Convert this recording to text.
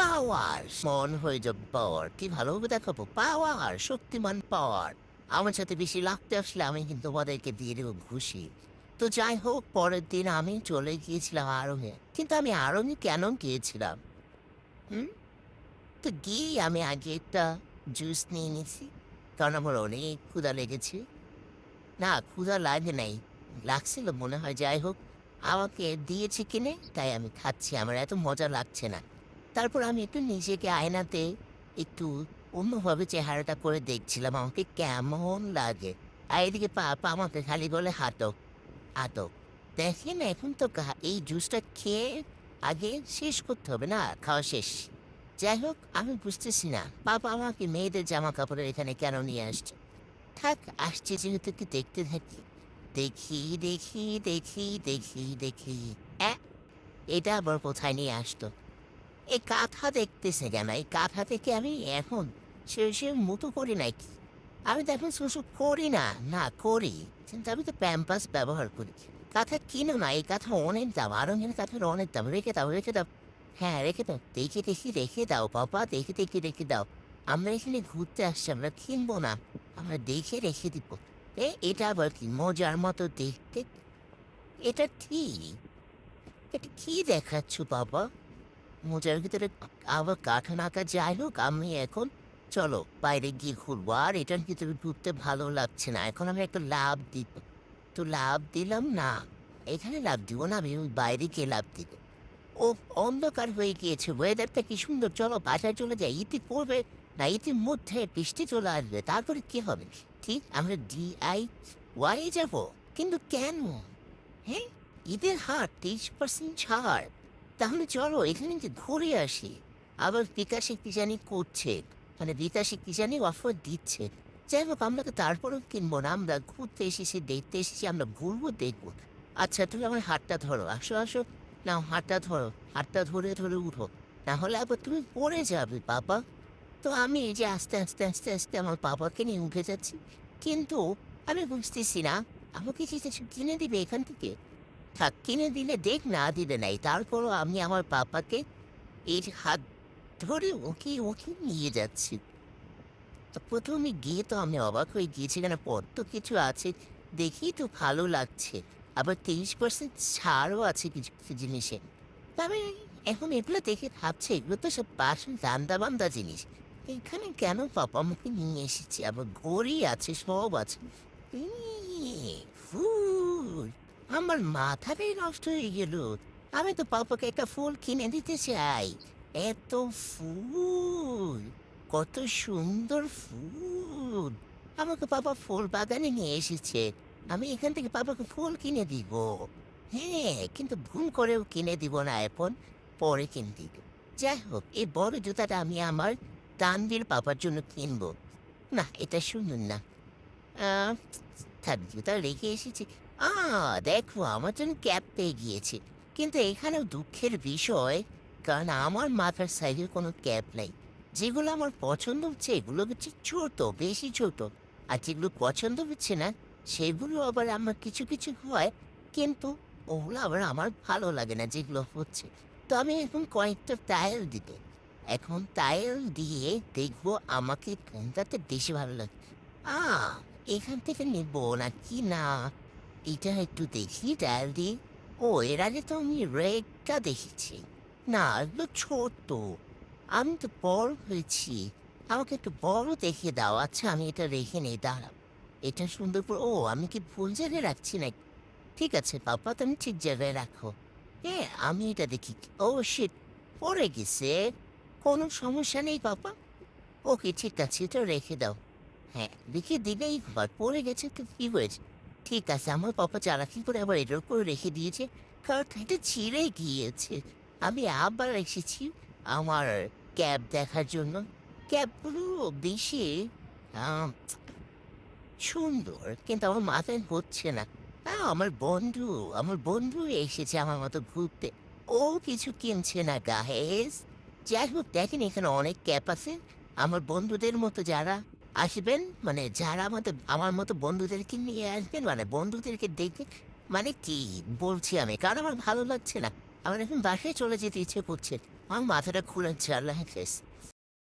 পাওয়ার মন হয়ে যাবে পাওয়ার কি ভালোভাবে দেখাবো পাওয়ার শক্তিমান পাওয়ার আমার সাথে বেশি লাগতে আসলে আমি কিন্তু ওদেরকে দিয়ে দেবো ঘুষি। তো যাই হোক পরের দিন আমি চলে গিয়েছিলাম আড়ঙে, কিন্তু আমি আড়ঙে কেন গিয়েছিলাম? হুম তো গিয়ে আমি আগে একটা জুস নিয়ে নিয়েছি, কারণ আমার অনেক ক্ষুধা লেগেছে। না, ক্ষুধা লাগে নাই, লাগছিল মনে হয়। যাই হোক, আমাকে দিয়েছে কিনে তাই আমি খাচ্ছি, আমার এত মজা লাগছে না। তারপর আমি একটু নিজেকে আয়নাতে একটু অন্যভাবে চেহারাটা করে দেখছিলাম আমাকে কেমন লাগে। আর এদিকে পা আমাকে খালি বলে হাঁটো হাঁটো। দেখেন এখন তো এই জুসটা খেয়ে আগে শেষ করতে হবে, না খাওয়া শেষ। যাই হোক, আমি বুঝতেছি না বাবা আমাকে মেয়েদের জামা কাপড়ের এখানে কেন নিয়ে আসছে। থাক, আসছে যেহেতু একটু দেখতে থাকি। দেখি দেখি দেখি দেখি দেখি অ্যা, এটা আবার কোথায় নিয়ে আসতো? এই কাঁথা দেখতেছে কেন? এই কাঁথা থেকে আমি এখন সে মতো করি নাকি? আমি তো এখন শুশু করি না। না করি, কিন্তু আমি তো প্যাম্পাস ব্যবহার করি। কাঁথা কিনো না, এই কাঁথা অনেক দাম, আরো কাঁথার অনেক দাম। রেখে দাও, রেখে দাও। হ্যাঁ, রেখে দাও। দেখি দেখি রেখে দাও বাবা, দেখে দেখে রেখে দাও। আমরা এখানে ঘুরতে আসছি, আমরা কিনবো না। আমরা দেখে রেখে দিব। এটা আবার কি মজার মতো দেখতে? এটা ঠিক। এটা কি দেখাচ্ছ বাবা? মোজার ভিতরে আবার কাঠা নাকা। যাই হোক, আমি এখন চলো বাইরে গিয়ে ঘুরবো। আর এটার ভিতরে ঢুকতে ভালো লাগছে না, এখন আমি একটা লাভ দিব। তো লাভ দিলাম না, এখানে লাভ দিব না, আমি ওই বাইরে গিয়ে লাভ দিব। ও, অন্ধকার হয়ে গিয়েছে, ওয়েদারটা কি সুন্দর। চলো বাসায় চলে যাই, ইতি পড়বে না, ইতির মধ্যে বৃষ্টি চলে আসবে, তারপরে কি হবে? ঠিক আমরা DIY যাবো, কিন্তু কেন? হ্যাঁ, ঈদের হাট 30% ছাড়। তাহলে চলো এখানে যে ঘুরে আসি। আবার বিকাশে কি জানি করছে, মানে বিকাশে কি জানি অফার দিচ্ছে। যাই হোক, আমরা তো তারপরেও কিনবো না, আমরা ঘুরতে এসেছি, দেখতে এসেছি, আমরা ঘুরবো দেখবো। আচ্ছা, তুমি আমার হাতটা ধরো, আসো আসো। নাও হাতটা ধরো, হাতটা ধরে ধরে উঠো, না হলে আবার তুমি পড়ে যাবে বাবা। তো আমি এই যে আস্তে আস্তে আস্তে আস্তে আমার বাবাকে নিয়ে উঠে যাচ্ছি, কিন্তু আমি বুঝতেছি না আমাকে কি কিছু কিনে দিবে এখান থেকে। থাক, কিনে দিলে দেখ, না দিলে নাই, তারপরও আমি আমার পাপাকে এই যে হাত ধরে ওকে ওকে নিয়ে যাচ্ছি। তো প্রথমে গিয়ে তো আমি অবাক হয়ে গিয়েছি, কেন কত কিছু আছে, দেখি তো ভালো লাগছে। আবার 30% ছাড়ও আছে কিছু কিছু জিনিসে। তবে এখন এগুলো দেখে ভাবছে এগুলো তো সব বাসন দান্দা বান্দা জিনিস। এখানে কেন পাপা আমাকে নিয়ে এসেছে? আবার ঘড়ি আছে, সব আছে। ফুল, আমার মাথাটাই নষ্ট হয়ে গেল। আমি তো পাপাকে একটা ফুল কিনে দিতে চাই। এত ফুল, কত সুন্দর ফুল! আমাকে পাপা ফুল বাগানে নিয়ে এসেছে, আমি এখান থেকে পাপাকে ফুল কিনে দিব। হ্যাঁ, কিন্তু ভুল করেও কিনে দিব না এখন, পরে কিনে দিব। যাই হোক, এই বড় জুতাটা আমি আমার তানভীর পাপার জন্য কিনবো। না, এটা শুনুন না। আহ, থাক, জুতা রেখে এসেছি। দেখো, আমার জন্য ক্যাব পেয়ে গিয়েছি। কিন্তু এখানেও দুঃখের বিষয়, কারণ আমার মাথার সাইজের কোনো ক্যাব নেই। যেগুলো আমার পছন্দ হচ্ছে এগুলো হচ্ছে ছোট, বেশি ছোট। আর যেগুলো পছন্দ হচ্ছে না সেগুলো আবার আমার কিছু কিছু হয়, কিন্তু ওগুলো আবার আমার ভালো লাগে না যেগুলো হচ্ছে। তো আমি এখন কয়েকটা টাইল দিতে, এখন টাইল দিয়ে দেখবো আমাকে কোনটাতে বেশি ভালো লাগে। আ এখান থেকে নিবো নাকি না, এটা একটু দেখি ডায়াল দিয়ে। ও, এর আগে তো আমি রেডটা দেখেছি। না, এগুলো ছোট, আমি তো বড় হয়েছি, আমাকে একটু বড় দেখিয়ে দাও। আচ্ছা, আমি এটা রেখে নেই, দাঁড়াও। এটা সুন্দর করে, ও আমি কি ভুল জায়গায় রাখছি নাকি? ঠিক আছে পাপা, তুমি ঠিক জায়গায় রাখো। হ্যাঁ, আমি এটা দেখি। ও শিট, পড়ে গেছে। কোনো সমস্যা নেই পাপা। ওকে, ঠিক আছে, এটা রেখে দাও। হ্যাঁ, রেখে দিলেই হয়, পড়ে গেছে তো কি হয়েছে? ঠিক আছে, আমার পাপা চালাকি করে আবার এটার উপরে রেখে দিয়েছে, কারণ এটা ছিঁড়ে গিয়েছে। আমি আবার এসেছি আমার ক্যাব দেখার জন্য। ক্যাবগুলো বেশি আম, সুন্দর, কিন্তু আমার মাথায় হচ্ছে না। আমার বন্ধু এসেছে আমার মতো ঘুরতে, ও কিছু কিনছে না গাহেস। যাই হোক, দেখেন এখানে অনেক ক্যাব আছে। আমার বন্ধুদের মতো যারা আসবেন, মানে যারা আমার মতো বন্ধুদেরকে নিয়ে আসবেন, মানে বন্ধুদেরকে দেখে, মানে কি বলছি আমি, কারণ আমার ভালো লাগছে না, আমার এখন বাসায় চলে যেতে ইচ্ছে করছে। আমার মাথাটা খুলেছে, আল্লাহ হাফেজ।